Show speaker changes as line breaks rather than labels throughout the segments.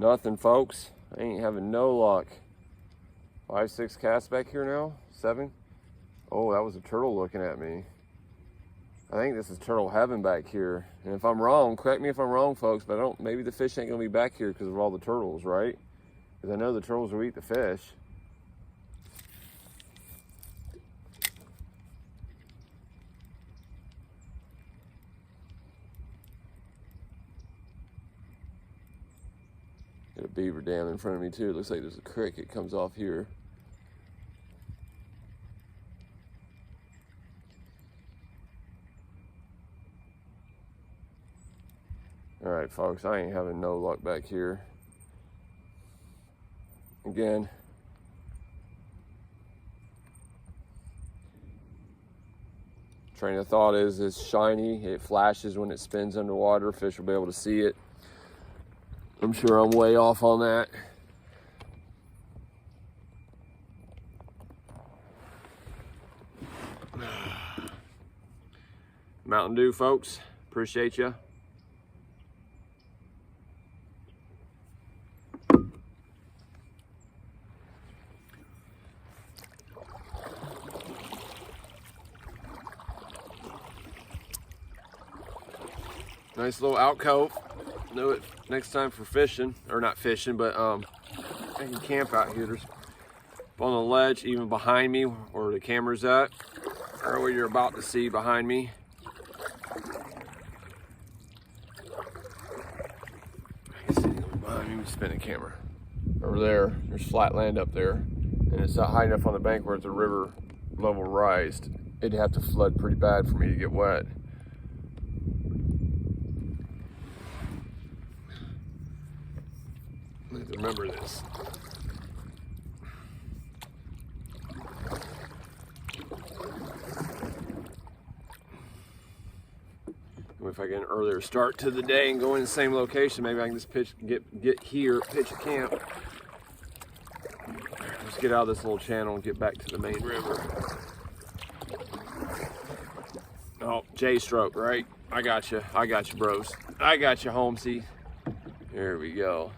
Nothing, folks. I ain't having no luck. 5, 6 casts back here now. 7. Oh, that was a turtle looking at me. I think this is turtle heaven back here. And if I'm wrong, correct me if I'm wrong, folks, but I don't, maybe the fish ain't gonna be back here because of all the turtles, right? Because I know the turtles will eat the fish. Got a beaver dam in front of me too. It looks like there's a creek. It comes off here. All right, folks, I ain't having no luck back here. Again, train of thought is it's shiny. It flashes when it spins underwater. Fish will be able to see it. I'm sure I'm way off on that. Mountain Dew, folks. Appreciate you. Nice little alcove. Know it next time for fishing, or not fishing, but I can camp out here. There's on the ledge, even behind me, where the camera's at, or what you're about to see behind me. I can see behind me. Spin the camera. Over there, there's flat land up there, and it's not high enough on the bank where the river level rised. It'd have to flood pretty bad for me to get wet. I have to remember this. If I get an earlier start to the day and go in the same location, maybe I can just get here, pitch a camp. Just get out of this little channel and get back to the main river. Oh, J-stroke, right? I got you, bros. I got you, Holmesy. There we go.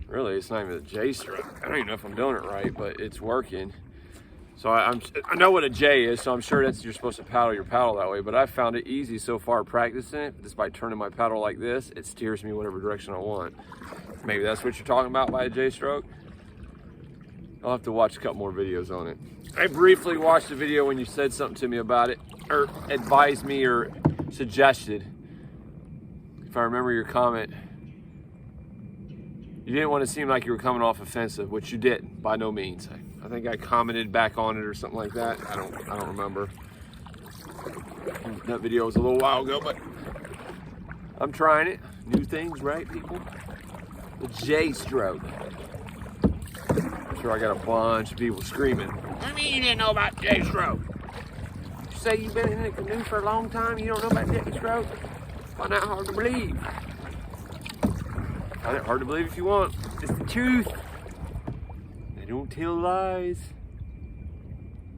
Really, it's not even a J-stroke. I don't even know if I'm doing it right, but it's working. So I know what a J is, so I'm sure that's you're supposed to paddle your paddle that way, but I've found it easy so far practicing it. Just by turning my paddle like this, it steers me whatever direction I want. Maybe that's what you're talking about by a J-stroke. I'll have to watch a couple more videos on it. I briefly watched the video when you said something to me about it, or advised me or suggested, if I remember your comment. You didn't want to seem like you were coming off offensive, which you didn't, by no means. I think I commented back on it or something like that. I don't remember. That video was a little while ago, but I'm trying it. New things, right, people? The J-stroke. I'm sure I got a bunch of people screaming. I mean, you didn't know about J-stroke. You say you've been in a canoe for a long time, you don't know about J-stroke? Find that hard to believe. Find it hard to believe if you want. It's the truth. They don't tell lies.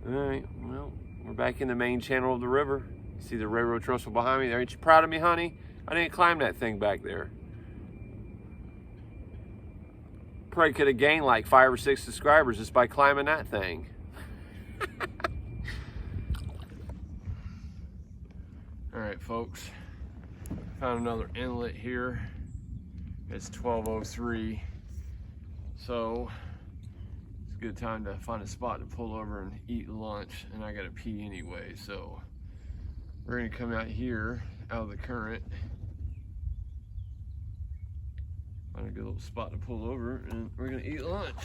All right, well, we're back in the main channel of the river. You see the railroad trestle behind me? Aren't you proud of me, honey? I didn't climb that thing back there. Probably could have gained like 5 or 6 subscribers just by climbing that thing. All right, folks. Found another inlet here. It's 12:03, so it's a good time to find a spot to pull over and eat lunch, and I gotta pee anyway, so we're gonna come out here out of the current, find a good little spot to pull over, and we're gonna eat lunch.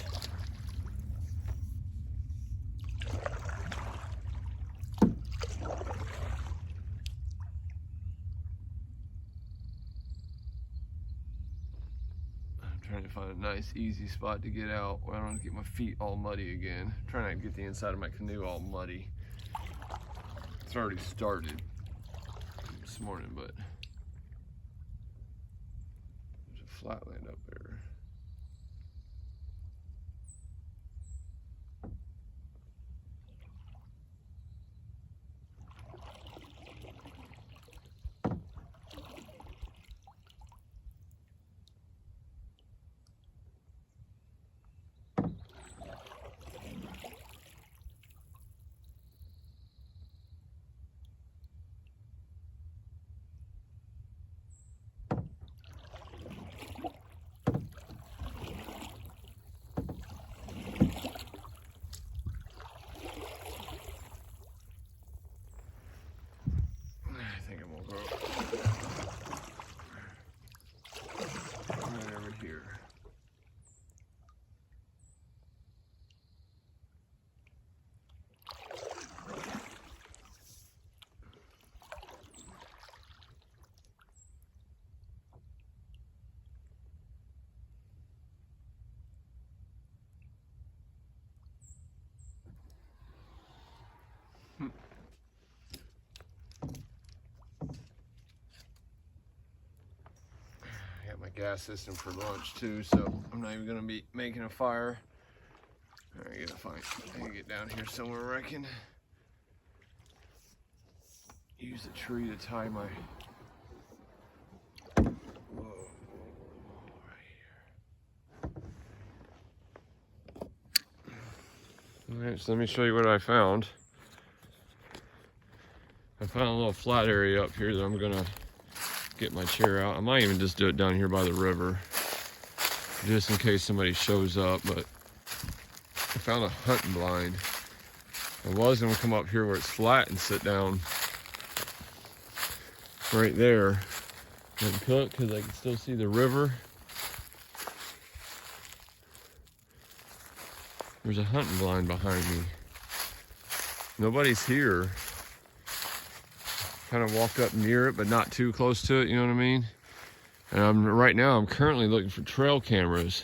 Trying to find a nice, easy spot to get out where I don't get my feet all muddy again. I'm trying not to get the inside of my canoe all muddy. It's already started this morning, but there's a flatland up there. Right over here. I got my gas system for lunch too, so I'm not even gonna be making a fire. I gotta get down here somewhere where I can use a tree to tie my. Whoa, right here. All right, so let me show you what I found. I found a little flat area up here that I'm gonna get my chair out. I might even just do it down here by the river, just in case somebody shows up, but I found a hunting blind. I was gonna come up here where it's flat and sit down right there and cook, because I can still see the river. There's a hunting blind behind me. Nobody's here. Kind of walked up near it, but not too close to it, you know what I mean? And right now I'm currently looking for trail cameras,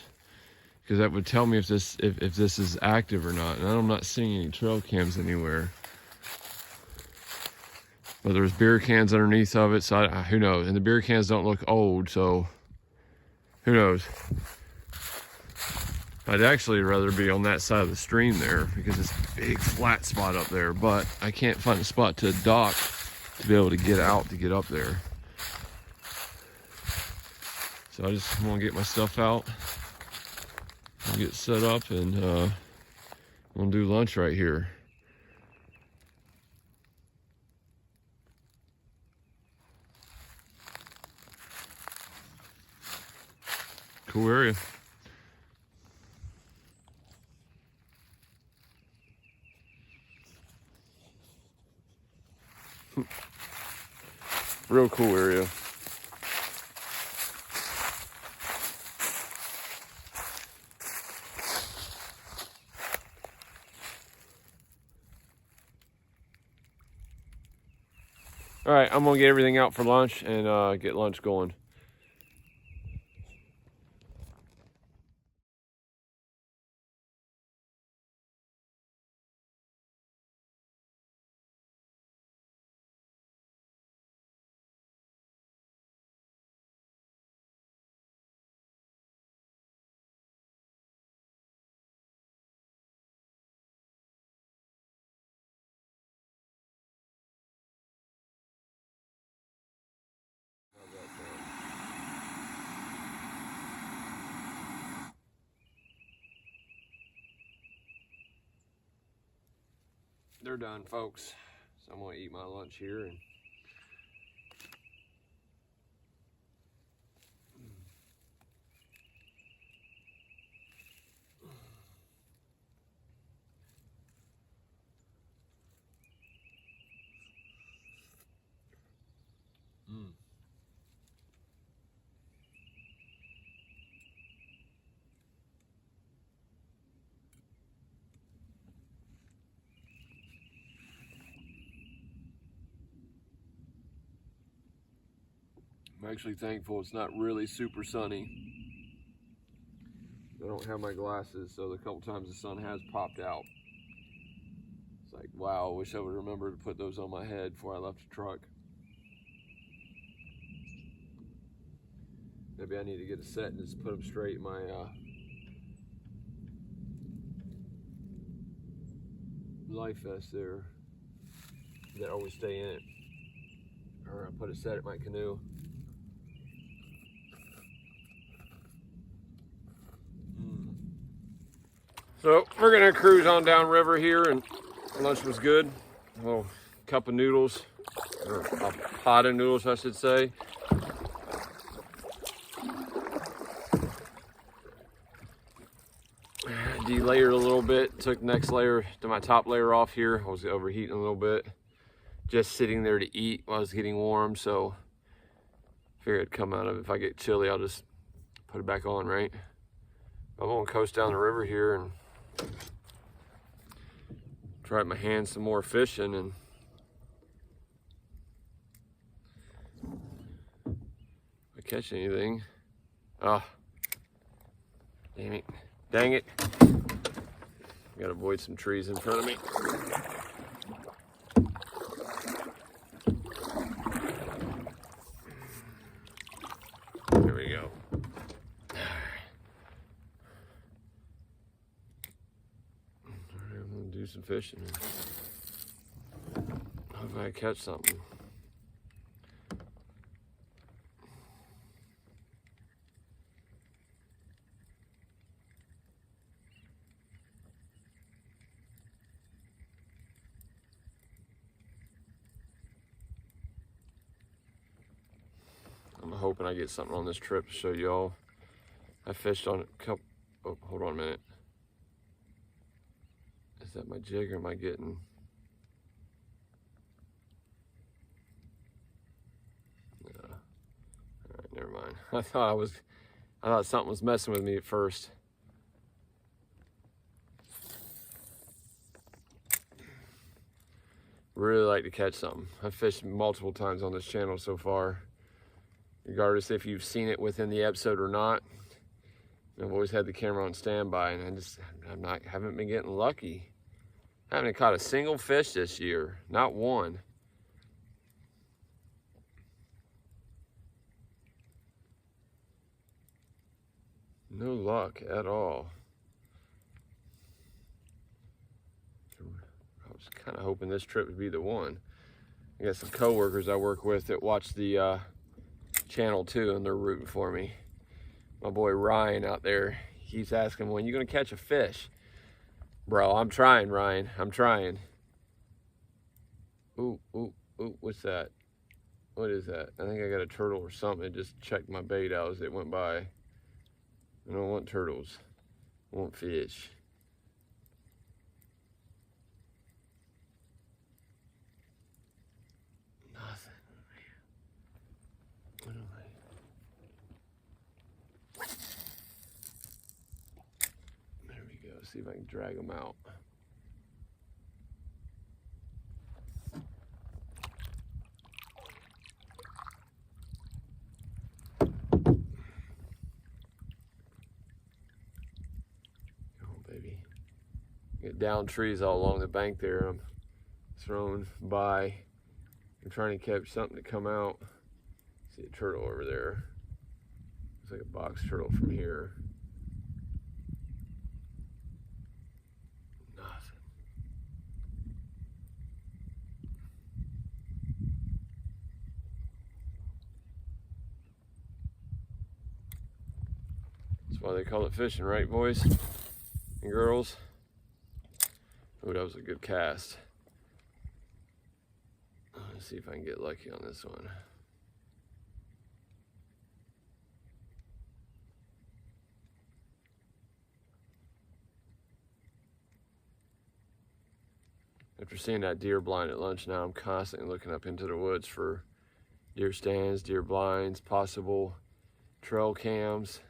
because that would tell me if this is active or not. And I'm not seeing any trail cams anywhere. But there's beer cans underneath of it, so who knows? And the beer cans don't look old, so who knows? I'd actually rather be on that side of the stream there, because it's a big flat spot up there, but I can't find a spot to dock to be able to get out to get up there. So I just want to get my stuff out, I'll get set up, and I'm gonna do lunch right here. Cool area. Real cool area. All right, I'm gonna get everything out for lunch and get lunch going. They're done, folks. So I'm gonna eat my lunch here and I'm actually thankful it's not really super sunny. I don't have my glasses, so the couple times the sun has popped out, it's like, wow, I wish I would remember to put those on my head before I left the truck. Maybe I need to get a set and just put them straight in my life vest there that always stay in it. Or I put a set at my canoe. So we're gonna cruise on down river here, and lunch was good. A little cup of noodles, or a pot of noodles, I should say. Delayered a little bit, took the next layer to my top layer off here. I was overheating a little bit. just sitting there to eat while it's getting warm, so I figured it'd come out of it. If I get chilly, I'll just put it back on, right? I'm gonna coast down the river here and try my hand some more fishing, and if I catch anything. Ah, damn it. Dang it. Gotta avoid some trees in front of me. There we go. Alright, I'm gonna do some fishing. Hope I catch something. I'm hoping I get something on this trip to show y'all. I fished on a couple. Oh, hold on a minute. Is that my jig or am I getting? No. All right, never mind. I thought something was messing with me at first. Really like to catch something. I've fished multiple times on this channel so far, regardless if you've seen it within the episode or not. I've always had the camera on standby, and haven't been getting lucky. I haven't caught a single fish this year, not one. No luck at all. I was kind of hoping this trip would be the one. I got some coworkers I work with that watch the channel too, and they're rooting for me. My boy Ryan out there, he's asking, when you gonna catch a fish? Bro, I'm trying, Ryan. I'm trying. Ooh, ooh, ooh, what's that? What is that? I think I got a turtle or something. It just checked my bait out as it went by. I don't want turtles. I want fish. Nothing. What am I? There we go. See if I can drag them out. Get down trees all along the bank there. I'm thrown by. I'm trying to catch something to come out. See a turtle over there. Looks like a box turtle from here. Nothing. That's why they call it fishing, right, boys and girls? Oh, that was a good cast. Let's see if I can get lucky on this one. After seeing that deer blind at lunch, now I'm constantly looking up into the woods for deer stands, deer blinds, possible trail cams,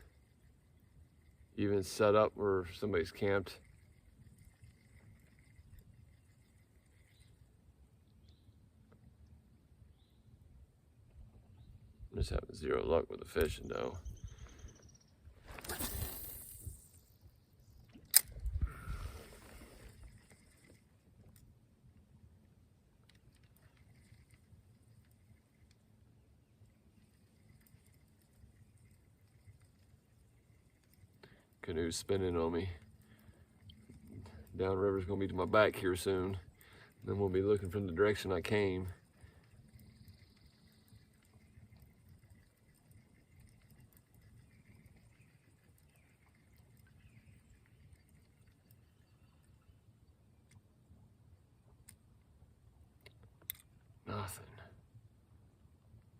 even set up where somebody's camped. I'm just having zero luck with the fishing though. Canoe's spinning on me. Downriver's gonna be to my back here soon. Then we'll be looking from the direction I came. Nothing.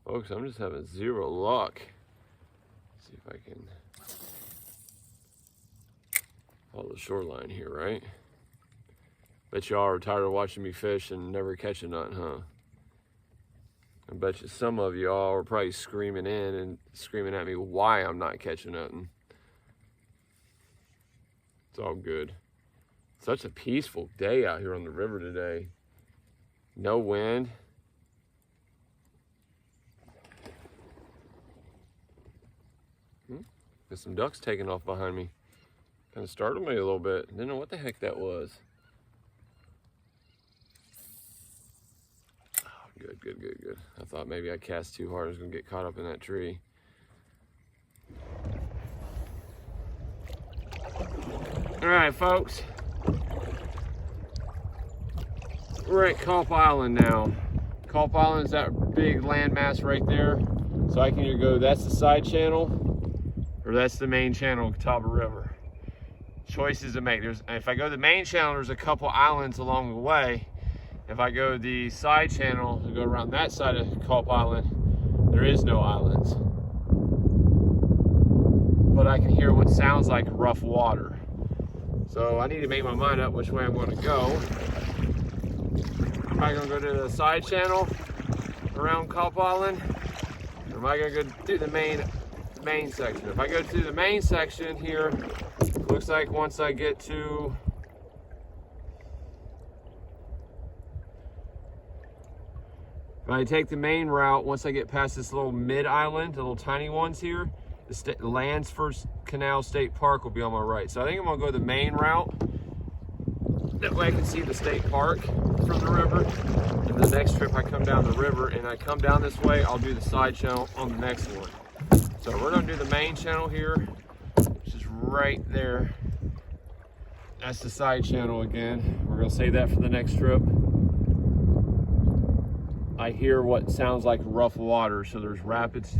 Folks, I'm just having zero luck. Let's see if I can follow the shoreline here, right? Bet y'all are tired of watching me fish and never catching nothing, huh? I bet you some of y'all are probably screaming in and screaming at me why I'm not catching nothing. It's all good. Such a peaceful day out here on the river today. No wind. There's some ducks taking off behind me. Kind of startled me a little bit. Didn't know what the heck that was. Oh, good, good, good, good. I thought maybe I cast too hard. I was gonna get caught up in that tree. All right, folks. We're at Culp Island now. Culp Island is that big landmass right there. So I can either go, that's the side channel, or that's the main channel of Catawba River. Choices to make. If I go the main channel, there's a couple islands along the way. If I go the side channel to go around that side of Culp Island, there is no islands. But I can hear what sounds like rough water. So I need to make my mind up which way I'm going to go. Am I going to go to the side channel around Culp Island, or am I going to go do the main section? If I go to the main section here, looks like once I get to if I take the main route, once I get past this little mid-island, the little tiny ones here, the Lansford Canal State Park will be on my right. So I think I'm gonna go the main route. That way I can see the state park from the river. And the next trip I come down the river and I come down this way, I'll do the side channel on the next one. So we're gonna do the main channel here, which is right there. That's the side channel again. We're gonna save that for the next trip. I hear what sounds like rough water, so there's rapids.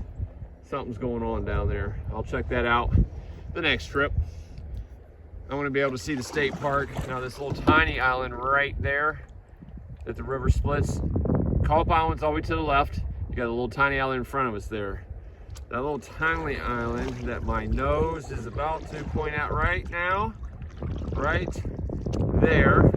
Something's going on down there. I'll check that out the next trip. I want to be able to see the state park. Now this little tiny island right there that the river splits. Culp Island's all the way to the left. You got a little tiny island in front of us there. That little tiny island that my nose is about to point out right now, right there.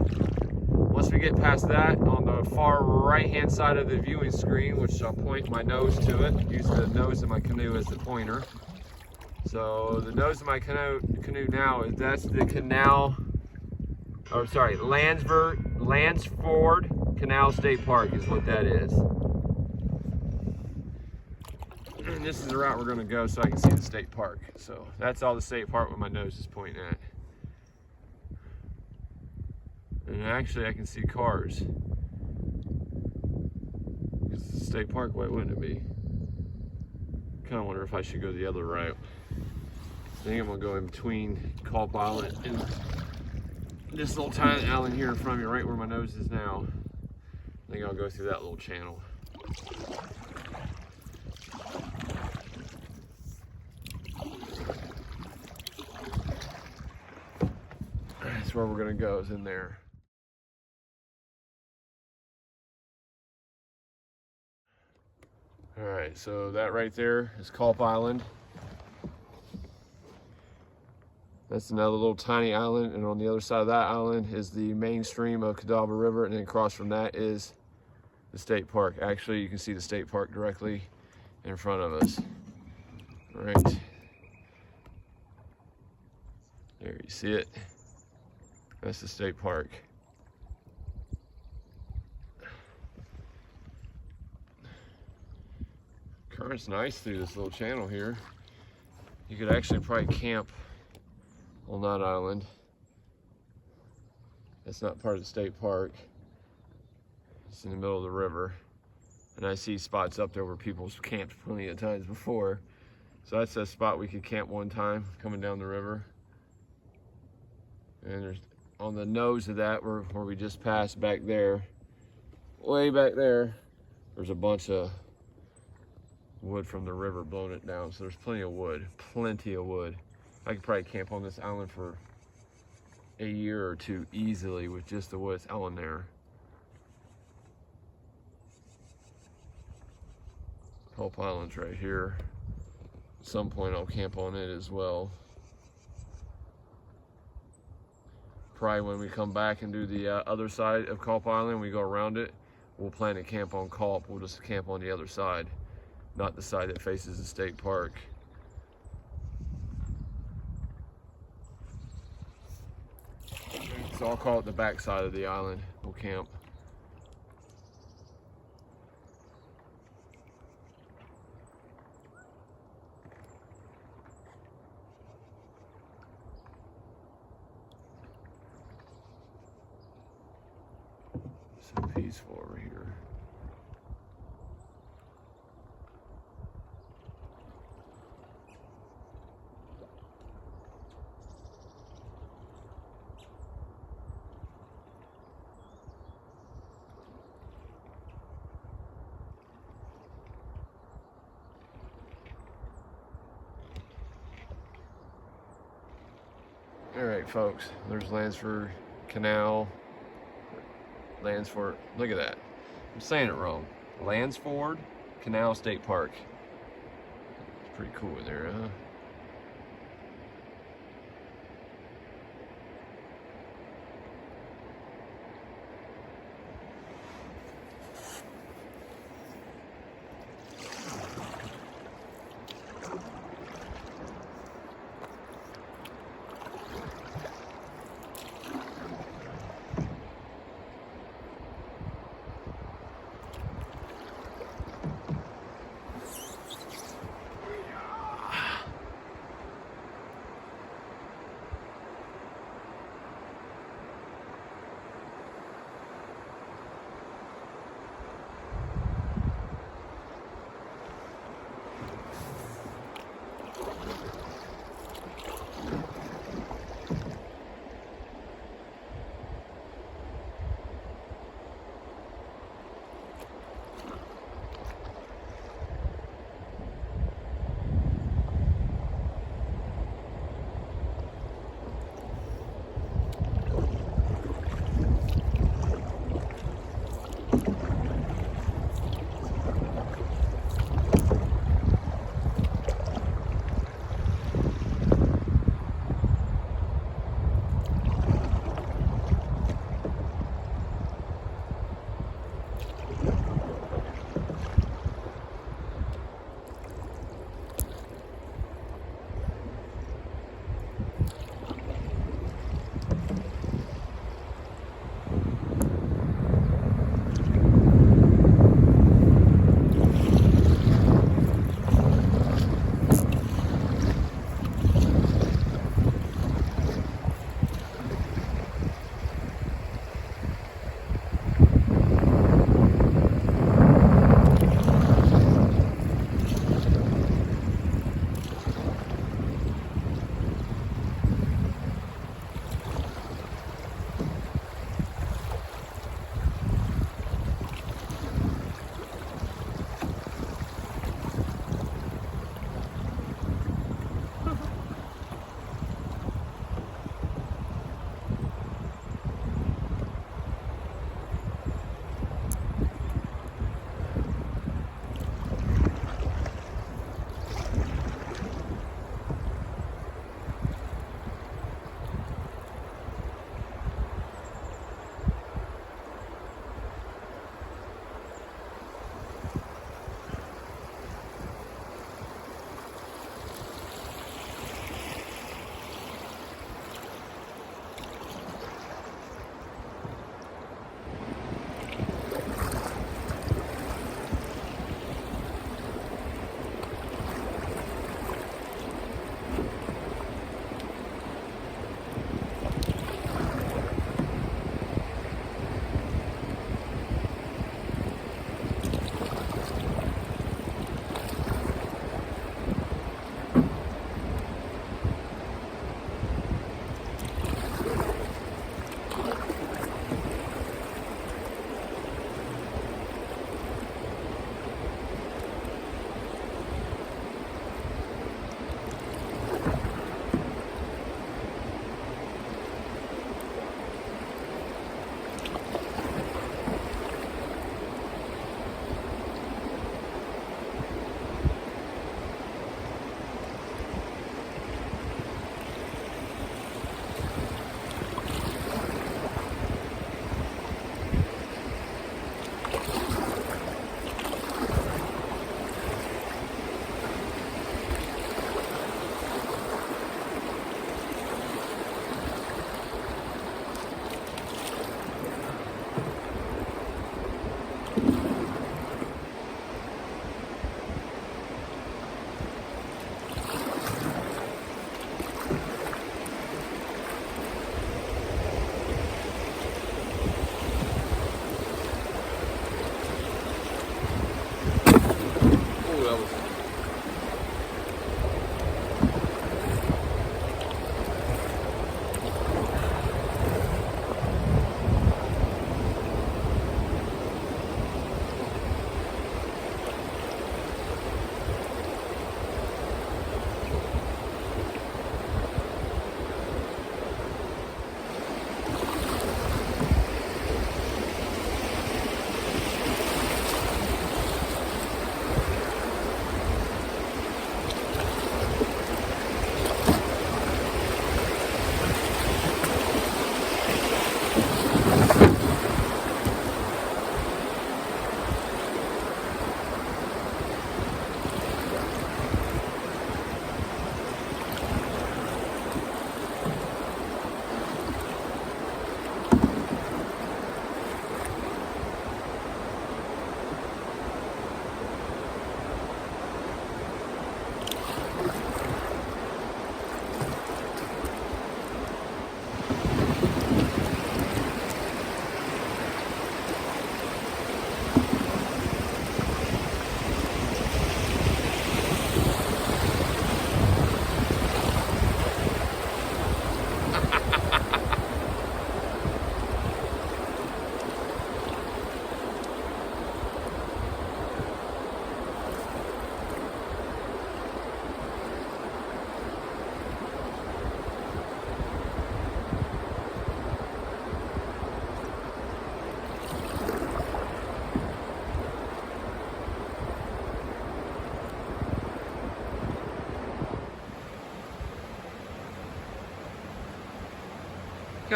Once we get past that, on the far right-hand side of the viewing screen, which I'll point my nose to it, use the nose of my canoe as the pointer. So the nose of my canoe now that's the canal, or sorry, Lansford Canal State Park is what that is. And this is the route we're gonna go so I can see the state park. So that's all the state park where my nose is pointing at. And actually I can see cars. It's the state park, why wouldn't it be? Kind of wonder if I should go the other route. I think I'm gonna go in between Culp Island and this little tiny island here in front of me, right where my nose is now. I think I'll go through that little channel. That's where we're gonna go, is in there. All right, so that right there is Culp Island. That's another little tiny island, and on the other side of that island is the main stream of Catawba River, and then across from that is the state park. Actually, you can see the state park directly in front of us. All right. There, you see it? That's the state park. Current's nice through this little channel here. You could actually probably camp on that island. It's not part of the state park. It's in the middle of the river. And I see spots up there where people's camped plenty of times before. So that's a spot we could camp one time coming down the river. And there's on the nose of that where we just passed back there, way back there, there's a bunch of wood from the river blowing it down. So there's plenty of wood, plenty of wood. I could probably camp on this island for a year or two easily with just the wood that's on there. Culp Island's right here. At some point I'll camp on it as well. Probably when we come back and do the other side of Culp Island, we go around it, we'll plan to camp on Culp. We'll just camp on the other side, not the side that faces the state park. So I'll call it the back side of the island. We'll camp. So peaceful over here. All right, folks, there's Lansford Canal. Lansford, look at that. I'm saying it wrong. Lansford Canal State Park. It's pretty cool in there, huh?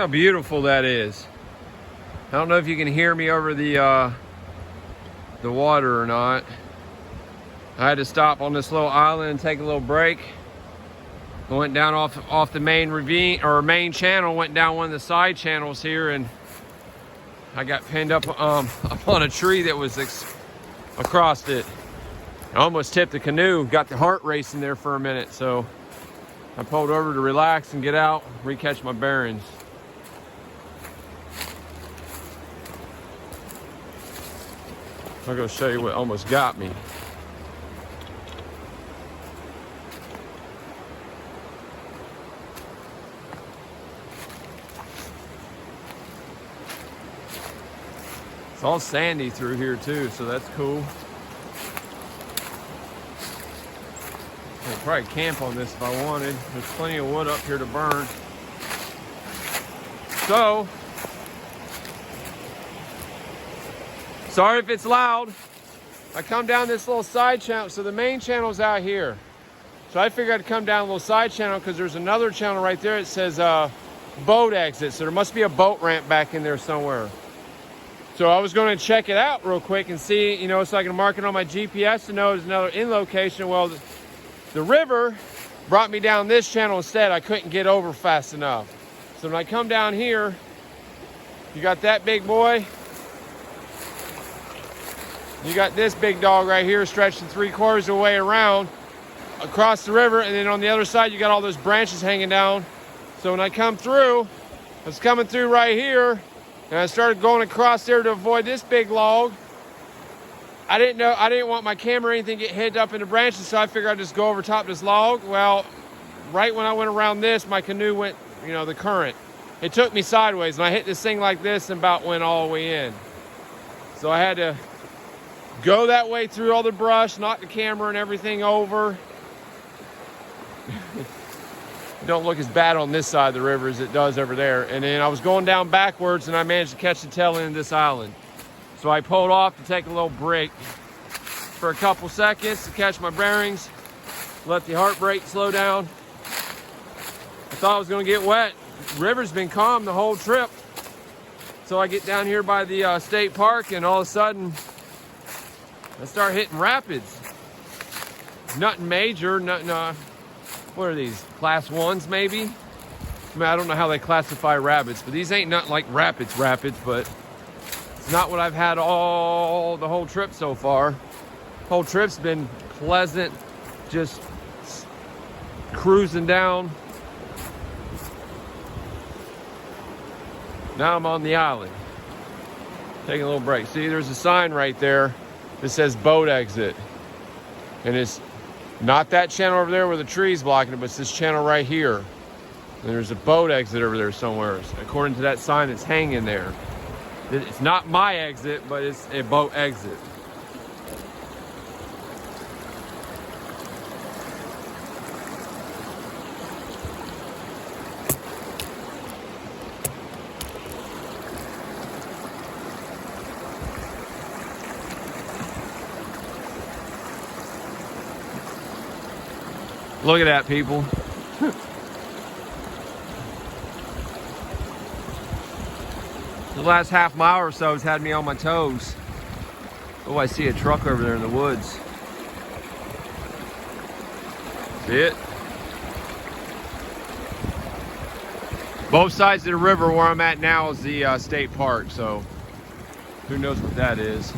how beautiful that is. I don't know if you can hear me over the water or not. I had to stop on this little island and take a little break. I went down off the main ravine or main channel, went down one of the side channels here, and I got pinned up on a tree that was across it. I almost tipped the canoe, got the heart racing there for a minute, so I pulled over to relax and get out, recatch my bearings. I'm gonna show you what almost got me. It's all sandy through here too, so that's cool. I'd probably camp on this if I wanted. There's plenty of wood up here to burn. So, sorry if it's loud. I come down this little side channel. So the main channel's out here. So I figured I'd come down a little side channel because there's another channel right there. It says boat exit. So there must be a boat ramp back in there somewhere. So I was going to check it out real quick and see, you know, so I can mark it on my GPS to know there's another in location. Well, the river brought me down this channel instead. I couldn't get over fast enough. So when I come down here, you got that big boy. You got this big dog right here stretching 3/4 of the way around across the river. And then on the other side, you got all those branches hanging down. So when I come through, I was coming through right here, and I started going across there to avoid this big log. I didn't want my camera or anything to get hid up in the branches, so I figured I'd just go over top this log. Well, right when I went around this, my canoe went, you know, the current. It took me sideways, and I hit this thing like this and about went all the way in. So I had to go that way through all the brush, knock the camera and everything over. Don't look as bad on this side of the river as it does over there. And then I was going down backwards, and I managed to catch the tail end of this island. So I pulled off to take a little break for a couple seconds to catch my bearings, let the heart brake slow down. I thought I was gonna get wet. The river's been calm the whole trip. So I get down here by the state park, and all of a sudden, I start hitting rapids. Nothing major, nothing, what are these, class 1s maybe? I mean, I don't know how they classify rapids, but these ain't nothing like rapids, but it's not what I've had the whole trip so far. Whole trip's been pleasant, just cruising down. Now I'm on the island, taking a little break. See, there's a sign right there that says boat exit. And it's not that channel over there where the tree's blocking it, but it's this channel right here. And there's a boat exit over there somewhere, according to that sign that's hanging there. It's not my exit, but it's a boat exit. Look at that, people. The last half mile or so has had me on my toes. Oh, I see a truck over there in the woods. See it? Both sides of the river where I'm at now is the state park, so who knows what that is.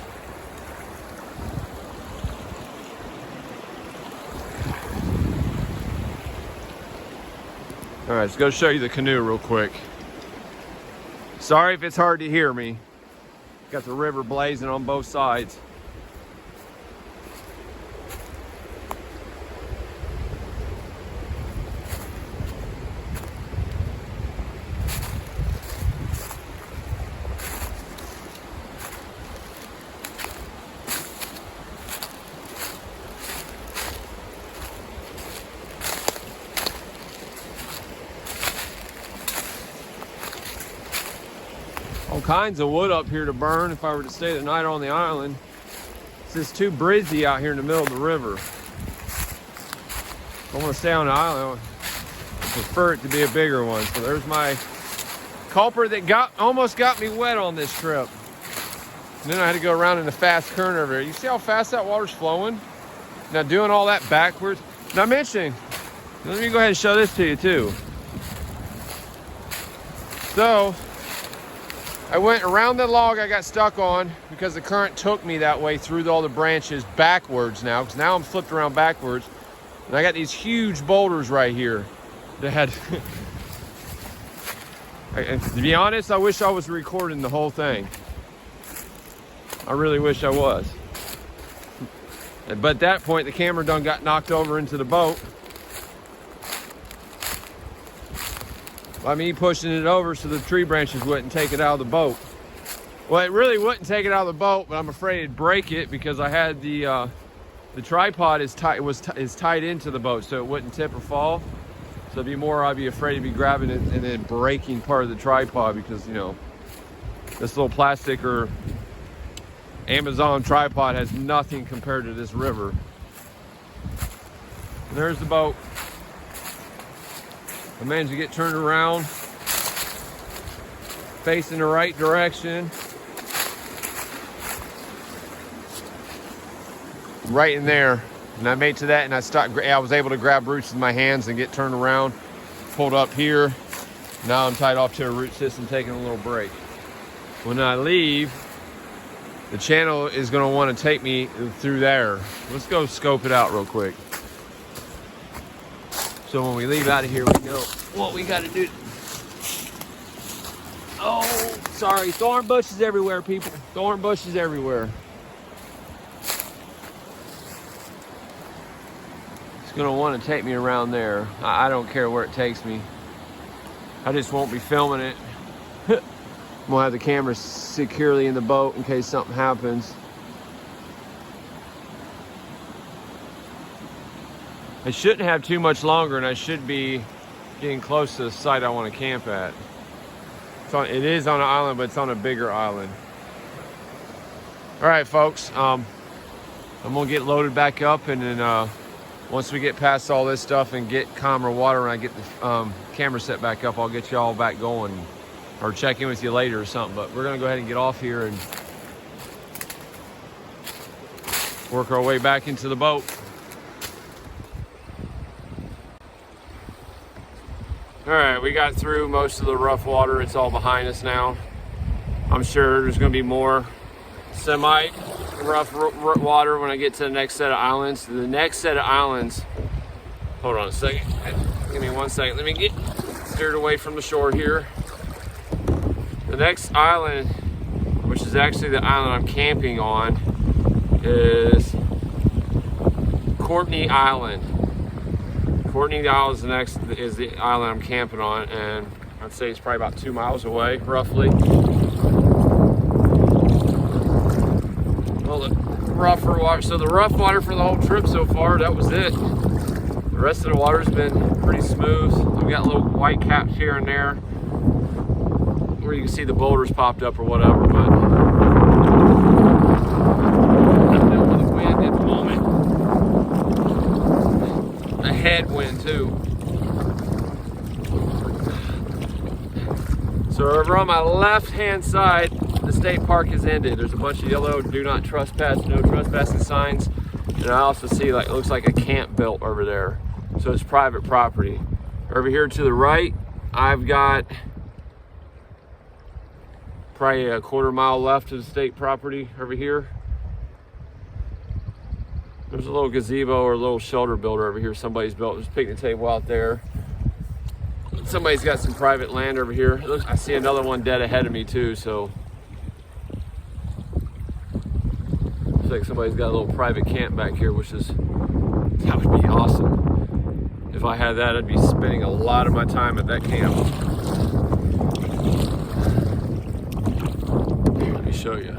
All right, let's go show you the canoe real quick. Sorry if it's hard to hear me. Got the river blazing on both sides. All kinds of wood up here to burn if I were to stay the night on the island. It's just too breezy out here in the middle of the river. If I want to stay on the island, I prefer it to be a bigger one. So there's my culprit that almost got me wet on this trip. And then I had to go around in a fast current over there. You see how fast that water's flowing? Now doing all that backwards. Now mentioning, let me go ahead and show this to you too. So, I went around the log I got stuck on because the current took me that way through all the branches backwards now, because now I'm flipped around backwards. And I got these huge boulders right here that had, to be honest, I wish I was recording the whole thing. I really wish I was. But at that point, the camera done got knocked over into the boat by me pushing it over so the tree branches wouldn't take it out of the boat. Well, it really wouldn't take it out of the boat, but I'm afraid it'd break it because I had the tripod is tied into the boat so it wouldn't tip or fall. So it'd be more, I'd be afraid to be grabbing it and then breaking part of the tripod because, you know, this little plastic or Amazon tripod has nothing compared to this river. And there's the boat. I managed to get turned around, facing the right direction. Right in there. And I made to that and I was able to grab roots with my hands and get turned around, pulled up here. Now I'm tied off to a root system, taking a little break. When I leave, the channel is going to want to take me through there. Let's go scope it out real quick. So when we leave out of here, we know what we got to do. Oh, sorry. Thorn bushes everywhere, people. Thorn bushes everywhere. It's going to want to take me around there. I don't care where it takes me. I just won't be filming it. I'm going to have the camera securely in the boat in case something happens. I shouldn't have too much longer, and I should be getting close to the site I want to camp at. It is on an island, but it's on a bigger island. All right, folks. I'm going to get loaded back up, and then once we get past all this stuff and get calmer water and I get the camera set back up, I'll get you all back going. Or check in with you later or something, but we're gonna go ahead and get off here and work our way back into the boat. All right, we got through most of the rough water. It's all behind us now. I'm sure there's gonna be more semi-rough water when I get to the next set of islands. The next set of islands, hold on a second. Give me 1 second. Let me get steered away from the shore here. The next island, which is actually the island I'm camping on, is Courtney Island. Courtney Island is the island I'm camping on, and I'd say it's probably about 2 miles away, roughly. Well, the rougher water. So the rough water for the whole trip so far, that was it. The rest of the water's been pretty smooth. We've got little white caps here and there, where you can see the boulders popped up or whatever, but I'm dealing with the wind at the moment. A headwind too. So over on my left hand side, the state park is ended. There's a bunch of yellow do not trespass, no trespassing signs. And I also see, like, it looks like a camp built over there. So it's private property. Over here to the right, I've got probably a 1/4 mile left of the state property over here. There's a little gazebo or a little shelter builder over here somebody's built. There's a picnic table out there. Somebody's got some private land over here. I see another one dead ahead of me too, so looks like somebody's got a little private camp back here, that would be awesome. If I had that, I'd be spending a lot of my time at that camp. Let me show you.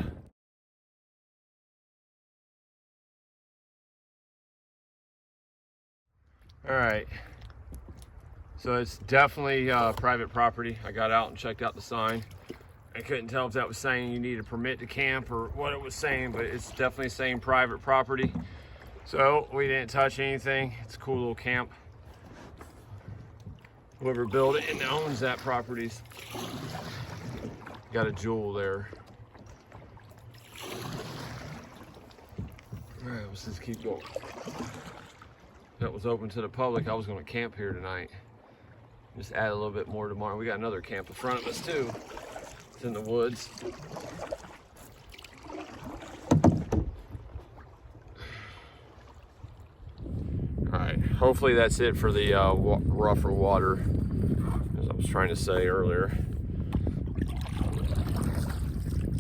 All right, so it's definitely private property. I got out and checked out the sign. I couldn't tell if that was saying you need a permit to camp or what it was saying, but it's definitely saying private property. So we didn't touch anything. It's a cool little camp. whoever built it and owns that property's got a jewel there. All right, let's just keep going. That was open to the public. I was going to camp here tonight. Just add a little bit more tomorrow. We got another camp in front of us too. It's in the woods. All right, hopefully that's it for the rougher water, as I was trying to say earlier.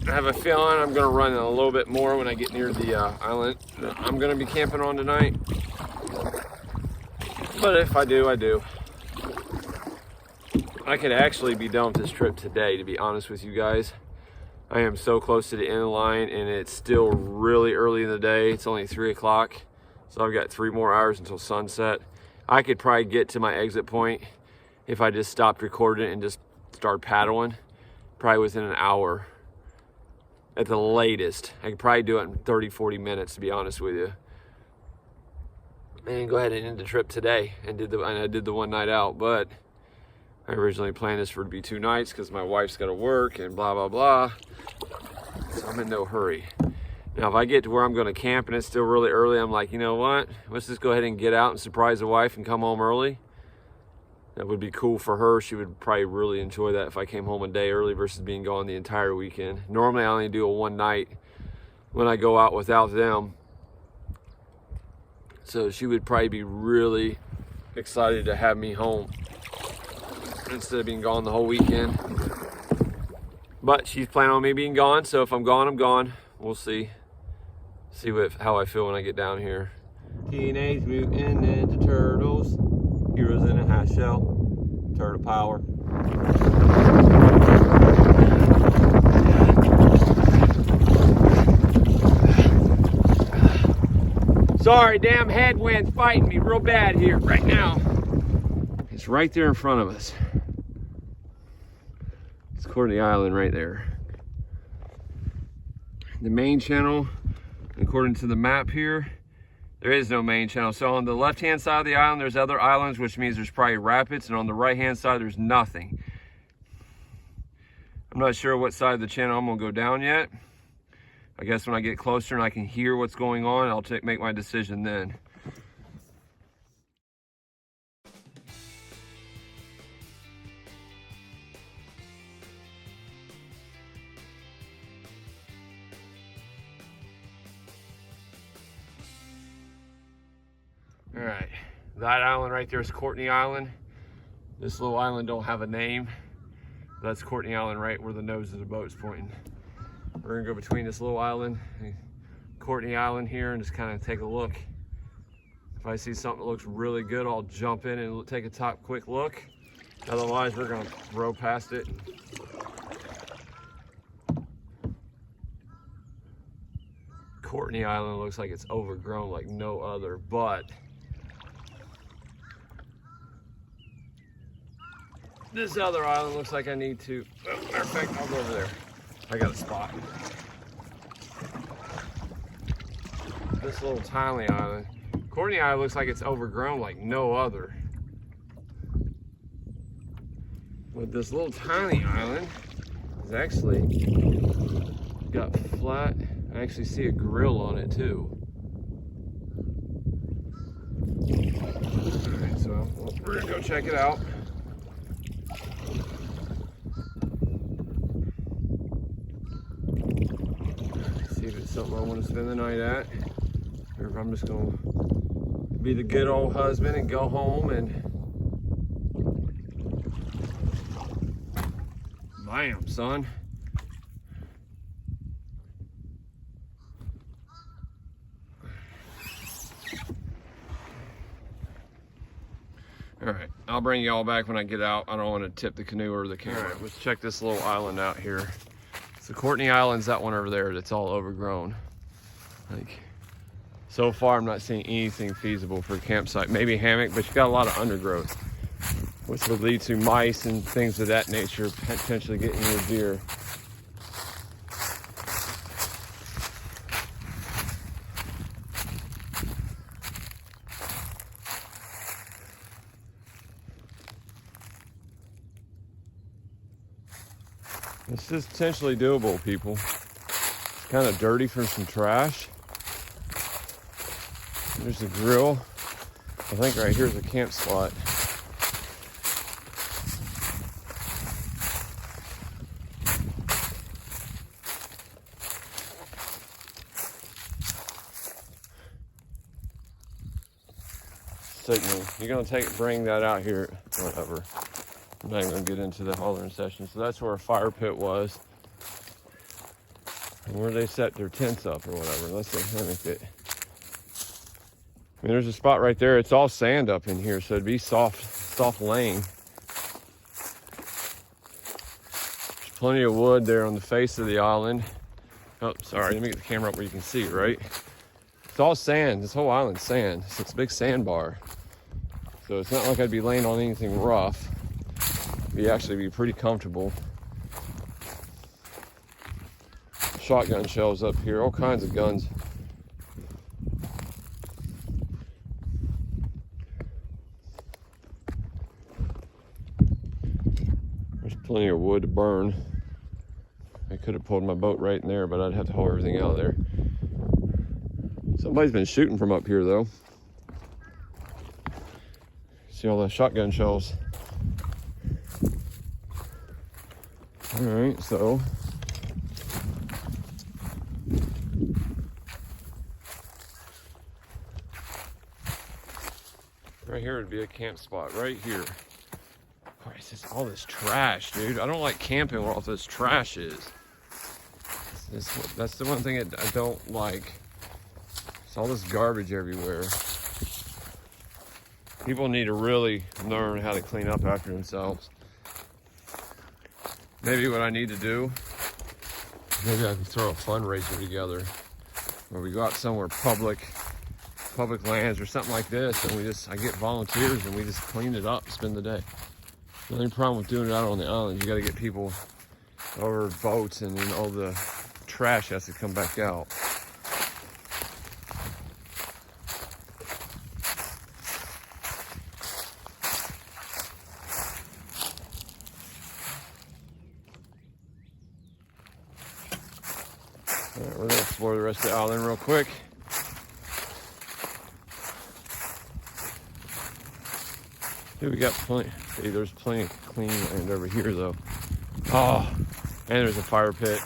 I have a feeling I'm gonna run a little bit more when I get near the island I'm gonna be camping on tonight. But if I do, I do. I could actually be done with this trip today, to be honest with you guys. I am so close to the end line and it's still really early in the day. It's only 3 o'clock. So I've got 3 more hours until sunset. I could probably get to my exit point if I just stopped recording and just started paddling, probably within an hour at the latest. I could probably do it in 30, 40 minutes, to be honest with you. And go ahead and end the trip today. And I did the one night out, but I originally planned this for it to be 2 nights because my wife's got to work and blah, blah, blah. So I'm in no hurry. Now, if I get to where I'm going to camp and it's still really early, I'm like, you know what? Let's just go ahead and get out and surprise the wife and come home early. That would be cool for her. She would probably really enjoy that if I came home a day early versus being gone the entire weekend. Normally, I only do a 1 night when I go out without them. So she would probably be really excited to have me home instead of being gone the whole weekend. But she's planning on me being gone, so if I'm gone, I'm gone. We'll see. See how I feel when I get down here. Teenage Mutant Ninja Turtles, Heroes in a Half Shell, Turtle Power. Sorry, damn headwind's fighting me real bad here right now. It's right there in front of us. It's Courtney Island right there. The main channel, according to the map here, there is no main channel. So on the left-hand side of the island, there's other islands, which means there's probably rapids, and on the right-hand side, there's nothing. I'm not sure what side of the channel I'm gonna go down yet. I guess when I get closer and I can hear what's going on, I'll make my decision then. All right, that island right there is Courtney Island. This little island don't have a name. That's Courtney Island right where the nose of the boat's pointing. We're gonna go between this little island and Courtney Island here and just kind of take a look. If I see something that looks really good, I'll jump in and take a quick look. Otherwise, we're gonna row past it. Courtney Island looks like it's overgrown like no other, but this other island looks like I need to, matter of fact, I'll go over there. I got a spot. This little tiny island. Courtney Island looks like it's overgrown like no other. But this little tiny island is actually got flat. I actually see a grill on it too. Alright, so we're gonna go check it out. See if it's something I want to spend the night at, or if I'm just gonna be the good old husband and go home and bam, son. All right, I'll bring y'all back when I get out. I don't want to tip the canoe or the camera. All right, let's check this little island out here. So Courtney Island's that one over there that's all overgrown. Like, so far I'm not seeing anything feasible for a campsite. Maybe a hammock, but you got a lot of undergrowth, which would lead to mice and things of that nature potentially getting your deer. This is potentially doable, people. It's kind of dirty from some trash. There's a grill. I think right here's a camp spot. Signal. You're gonna bring that out here, whatever. I'm not even gonna get into the hollering session. So that's where a fire pit was, and where they set their tents up or whatever. Let's mimic it. I mean, there's a spot right there. It's all sand up in here, so it'd be soft laying. There's plenty of wood there on the face of the island. Oh, sorry. Let me get the camera up where you can see it, right? It's all sand. This whole island's sand. It's a big sandbar. So it's not like I'd be laying on anything rough. It'd actually be pretty comfortable. Shotgun shells up here, all kinds of guns. There's plenty of wood to burn. I could have pulled my boat right in there, but I'd have to haul everything out of there. Somebody's been shooting from up here though. See all the shotgun shells. All right, so right here would be a camp spot, right here. Christ, it's all this trash, dude. I don't like camping where all this trash is. That's the one thing I don't like. It's all this garbage everywhere. People need to really learn how to clean up after themselves. Maybe what I need to do, maybe I can throw a fundraiser together where we go out somewhere public lands or something like this, and I get volunteers and we just clean it up, spend the day. The only problem with doing it out on the island, you got to get people over boats, and then all the trash has to come back out. All right, we're gonna explore the rest of the island real quick. Here we got plenty. See, there's plenty of clean land over here, though. Oh, and there's a fire pit.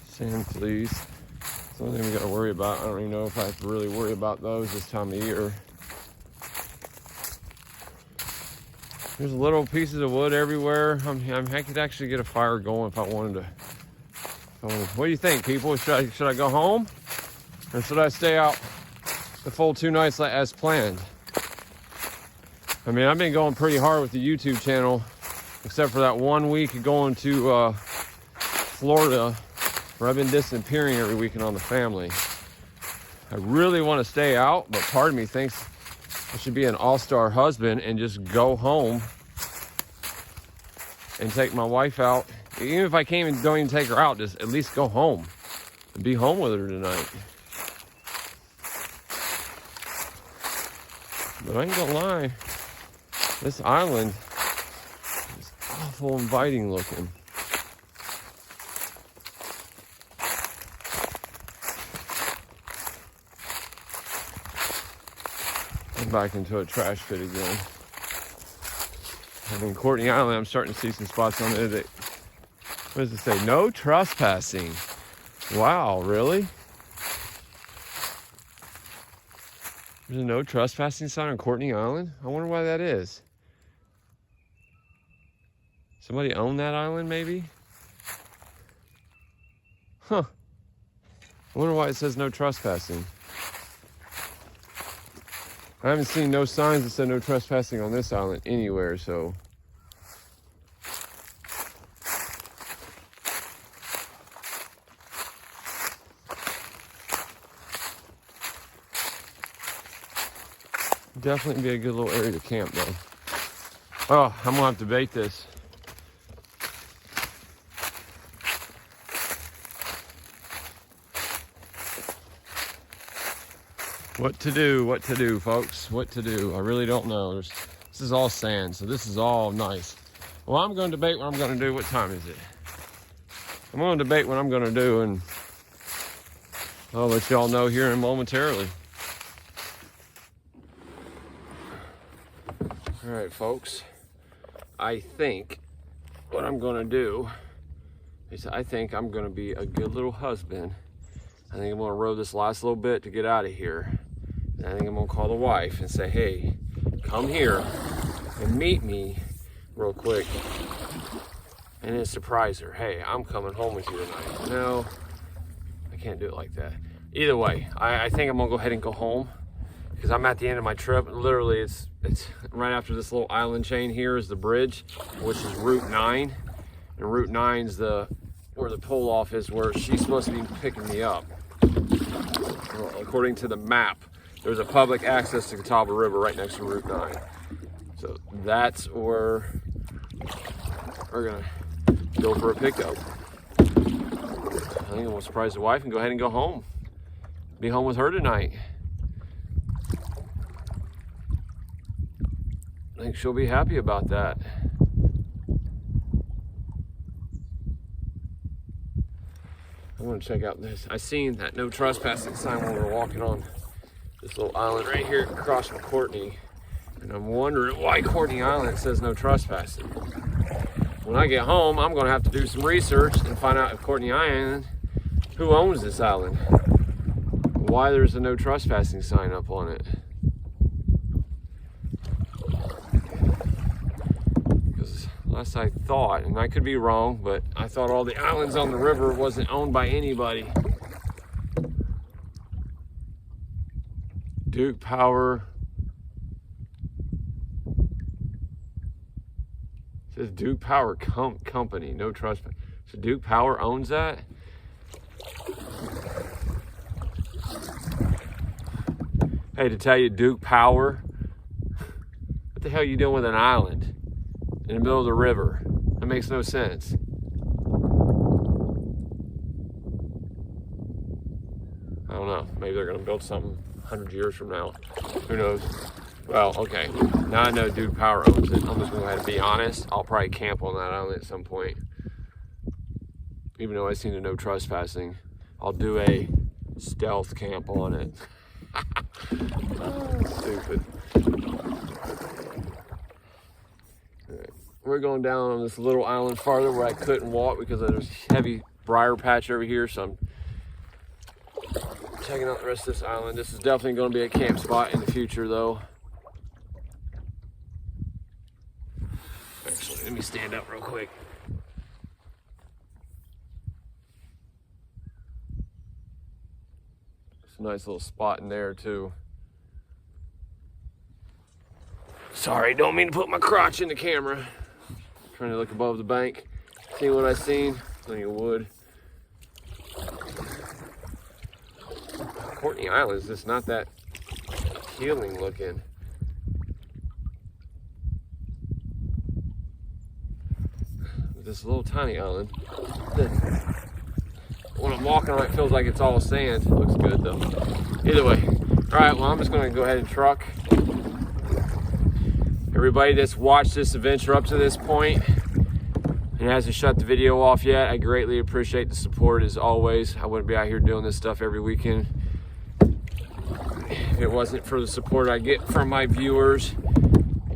Sand fleas. It's the only thing we got to worry about. I don't even know if I have to really worry about those this time of year. There's little pieces of wood everywhere. I could actually get a fire going if I wanted to. What do you think, people? Should I go home, or should I stay out the full 2 nights as planned? I mean, I've been going pretty hard with the YouTube channel, except for that 1 week of going to Florida, where I've been disappearing every weekend on the family. I really want to stay out, but part of me thinks I should be an all-star husband and just go home and take my wife out. Even if I don't even take her out, just at least go home and be home with her tonight. But I ain't gonna lie, this island is awful inviting looking. Back into a trash pit again. I mean, Courtney Island, I'm starting to see some spots on there that, what does it say? No trespassing. Wow, really? There's a no trespassing sign on Courtney Island? I wonder why that is. Somebody owned that island, maybe? Huh. I wonder why it says no trespassing. I haven't seen no signs that said no trespassing on this island anywhere, so. Definitely be a good little area to camp, though. Oh, I'm gonna have to bait this. What to do, folks? What to do? I really don't know. This is all sand, so this is all nice. Well, I'm going to debate what I'm going to do. What time is it? I'm going to debate what I'm going to do, and I'll let y'all know here momentarily. All right, folks. I think what I'm going to do is I think I'm going to be a good little husband. I think I'm going to row this last little bit to get out of here. And I think I'm going to call the wife and say, hey, come here and meet me real quick. And then surprise her. Hey, I'm coming home with you tonight. No, I can't do it like that. Either way, I think I'm going to go ahead and go home because I'm at the end of my trip. Literally, it's right after this little island chain here is the bridge, which is Route 9. And Route 9's where the pull off is, where she's supposed to be picking me up. Well, according to the map, there's a public access to Catawba River right next to Route 9. So that's where we're gonna go for a pickup. I think I'm gonna surprise the wife and go ahead and go home. Be home with her tonight. I think she'll be happy about that. I'm gonna check out this. I seen that no trespassing sign when we were walking on this little island right here across from Courtney. And I'm wondering why Courtney Island says no trespassing. When I get home, I'm gonna have to do some research and find out if Courtney Island, who owns this island, why there's a no trespassing sign up on it. Last I thought, and I could be wrong, but I thought all the islands on the river wasn't owned by anybody. Duke Power. It says Duke Power Company, no trespass. So Duke Power owns that? Hey, to tell you Duke Power, what the hell are you doing with an island in the middle of the river? That makes no sense. I don't know. Maybe they're going to build something 100 years from now. Who knows? Well, okay. Now I know Duke Power owns it. I'm just going to go ahead and be honest. I'll probably camp on that island at some point. Even though I seen the no trespassing, I'll do a stealth camp on it. Stupid. We're going down on this little island farther where I couldn't walk because there's a heavy briar patch over here. So I'm checking out the rest of this island. This is definitely going to be a camp spot in the future though. Actually, let me stand up real quick. It's a nice little spot in there too. Sorry, don't mean to put my crotch in the camera. Trying to look above the bank, see what I seen. Plenty of wood. Courtney Island is just not that appealing looking. This little tiny island. When I'm walking on it, feels like it's all sand. It looks good though. Either way. All right, well, I'm just gonna go ahead and truck. Everybody that's watched this adventure up to this point and hasn't shut the video off yet, I greatly appreciate the support as always. I wouldn't be out here doing this stuff every weekend if it wasn't for the support I get from my viewers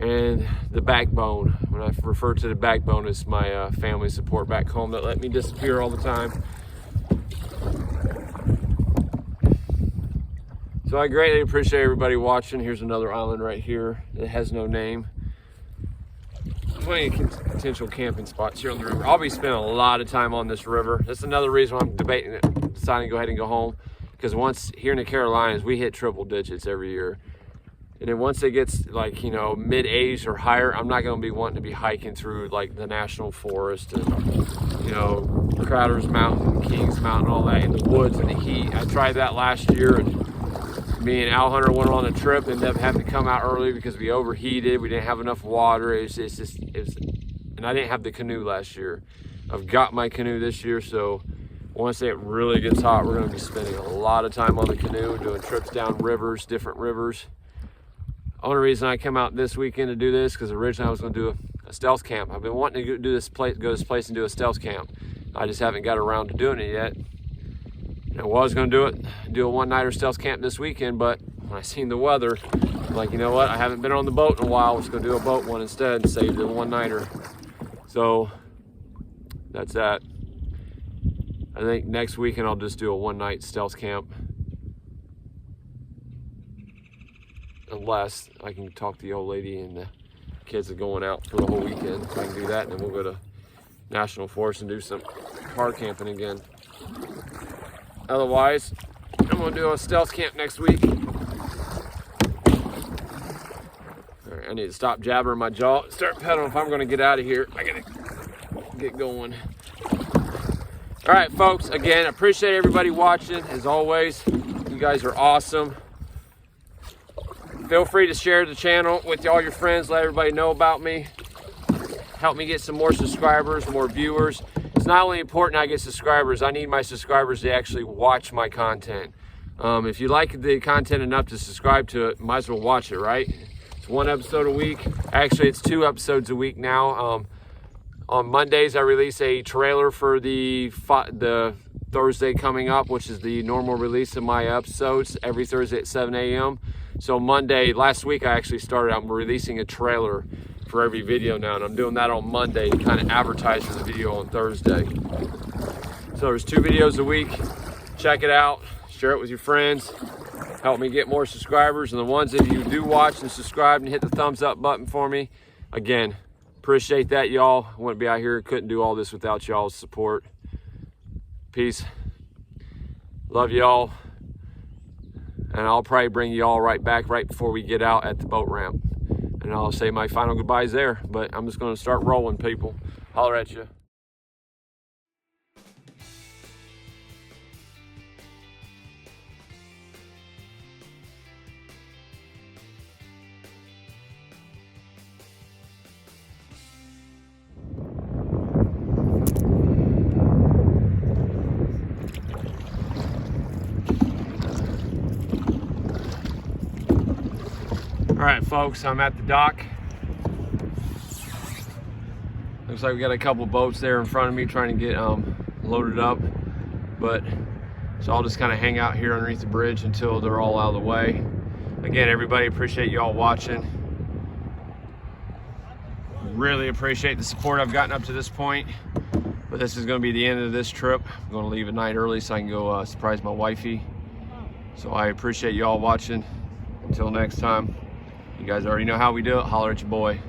and the backbone. When I refer to the backbone, it's my family support back home that let me disappear all the time. So I greatly appreciate everybody watching. Here's another island right here that has no name. Plenty of potential camping spots here on the river. I'll be spending a lot of time on this river. That's another reason why I'm deciding to go ahead and go home. Because once here in the Carolinas, we hit triple digits every year. And then once it gets like, you know, mid-80s or higher, I'm not going to be wanting to be hiking through like the national forest and, you know, Crowder's Mountain, Kings Mountain, all that in the woods and the heat. I tried that last year, and me and Al Hunter went on a trip, ended up having to come out early because we overheated. We didn't have enough water. It was, and I didn't have the canoe last year. I've got my canoe this year, so once it really gets hot, we're going to be spending a lot of time on the canoe, doing trips down rivers, different rivers. Only reason I came out this weekend to do this because originally I was going to do a stealth camp. I've been wanting to go to this place and do a stealth camp. I just haven't got around to doing it yet. And I was going to do a one-nighter stealth camp this weekend, but when I seen the weather, I'm like, you know what? I haven't been on the boat in a while. Let's go do a boat one instead and save the one-nighter. So that's that. I think next weekend I'll just do a one-night stealth camp. Unless I can talk to the old lady and the kids are going out for the whole weekend. If I can do that, and then we'll go to National Forest and do some car camping again. Otherwise, I'm gonna do a stealth camp next week. All right, I need to stop jabbering my jaw and start pedaling if I'm gonna get out of here. I gotta get going. All right, folks, again, I appreciate everybody watching. As always, you guys are awesome. Feel free to share the channel with all your friends. Let everybody know about me. Help me get some more subscribers, more viewers. It's not only important I get subscribers, I need my subscribers to actually watch my content. If you like the content enough to subscribe to it, might as well watch it, right? It's one episode a week. Actually, it's 2 episodes a week now. On Mondays, I release a trailer for the Thursday coming up, which is the normal release of my episodes every Thursday at 7 a.m. So Monday, last week I actually started, I'm releasing a trailer for every video now, and I'm doing that on Monday to kind of advertise for the video on Thursday. So there's 2 videos a week. Check it out, share it with your friends, help me get more subscribers. And the ones that you do watch and subscribe and hit the thumbs up button for me, again, appreciate that, y'all. I wouldn't be out here, couldn't do all this without y'all's support. Peace. Love y'all. And I'll probably bring you all right back right before we get out at the boat ramp. And I'll say my final goodbyes there. But I'm just going to start rolling, people. Holler at you. All right, folks, I'm at the dock. Looks like we got a couple boats there in front of me trying to get loaded up. But so I'll just kind of hang out here underneath the bridge until they're all out of the way. Again, everybody, appreciate you all watching. Really appreciate the support I've gotten up to this point. But this is going to be the end of this trip. I'm going to leave at night early so I can go surprise my wifey. So I appreciate you all watching. Until next time. You guys already know how we do it. Holler at your boy.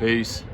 Peace.